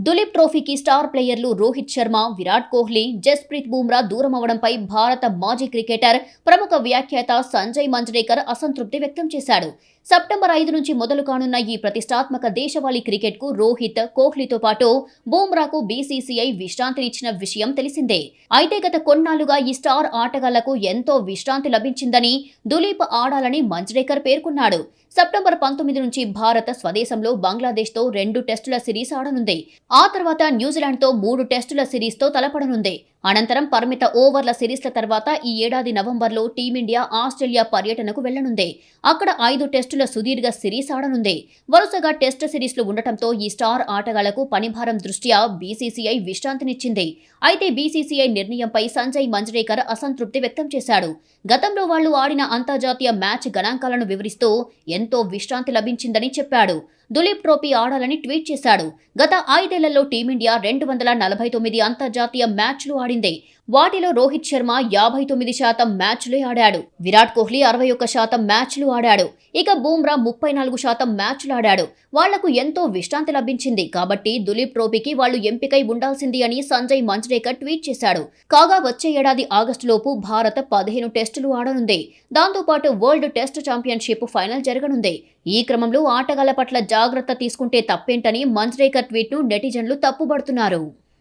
Duleep ట్రోఫీకి star ప్లేయర్లు రోహిత్ శర్మ, విరాట్ కోహ్లీ, జస్ప్రీత్ బుమ్రా దూరమవడంపై భారత మాజీ క్రికెటర్, ప్రముఖ వ్యాఖ్యాత సంజయ్ మంజ్రేకర్ అసంతృప్తి వ్యక్తం చేశాడు. సెప్టెంబర్ 5 నుంచి మొదలు కానున్న ఈ ప్రతిష్టాత్మక దేశవాళీ క్రికెట్కు రోహిత్, కోహ్లీతో పాటు బుమ్రాకు బీసీసీఐ విశ్రాంతినిచ్చిన విషయం తెలిసిందే. అయితే గత కొన్నాళ్లుగా ఈ స్టార్ ఆటగాళ్లకు ఎంతో విశ్రాంతి లభించిందని, దులీప్ ఆడాలని మంజ్రేకర్ పేర్కొన్నాడు. సెప్టెంబర్ 19 నుంచి భారత స్వదేశంలో బంగ్లాదేశ్తో 2 టెస్టుల సిరీస్ ఆడనుంది. ఆ తర్వాత న్యూజిలాండ్తో 3 టెస్టుల సిరీస్తో తలపడనుంది. అనంతరం పరిమిత ఓవర్ల సిరీస్ల తర్వాత ఈ ఏడాది నవంబర్లో టీమిండియా ఆస్ట్రేలియా పర్యటనకు వెళ్లనుంది. అక్కడ 5 టెస్టుల సుదీర్ఘ సిరీస్ ఆడనుంది. వరుసగా టెస్టు సిరీస్లు ఉండటంతో ఈ స్టార్ ఆటగాళ్లకు పనిభారం దృష్ట్యా బీసీసీఐ విశ్రాంతినిచ్చింది. అయితే బీసీసీఐ నిర్ణయంపై సంజయ్ మంజ్రేకర్ అసంతృప్తి వ్యక్తం చేశాడు. గతంలో వాళ్లు ఆడిన అంతర్జాతీయ మ్యాచ్ గణాంకాలను వివరిస్తూ ఎంతో విశ్రాంతి లభించిందని చెప్పాడు. దులీప్ ట్రోఫీ ఆడాలని ట్వీట్ చేశాడు. గత 5 ఏళ్లలో టీమిండియా 249 అంతర్జాతీయ మ్యాచ్లు ఆడింది. వాటిలో రోహిత్ శర్మ 59% మ్యాచ్లే ఆడాడు. విరాట్ కోహ్లీ 61% మ్యాచ్లు ఆడాడు. ఇక బుమ్రా 34% మ్యాచ్లు ఆడాడు. వాళ్లకు ఎంతో విశ్రాంతి లభించింది కాబట్టి దులీప్ ట్రోఫీకి వాళ్లు ఎంపికై ఉండాల్సింది అని సంజయ్ మంజ్రేకర్ ట్వీట్ చేశాడు. కాగా వచ్చే ఏడాది ఆగస్టులోపు భారత 15 టెస్టులు ఆడనుంది. దాంతోపాటు వరల్డ్ టెస్ట్ ఛాంపియన్షిప్ ఫైనల్ జరగనుంది. ఈ క్రమంలో ఆటగాళ్ల పట్ల జాగ్రత్త తీసుకుంటే తప్పేంటని మంజ్రేకర్ ట్వీట్ను నెటిజన్లు తప్పుబడుతున్నారు.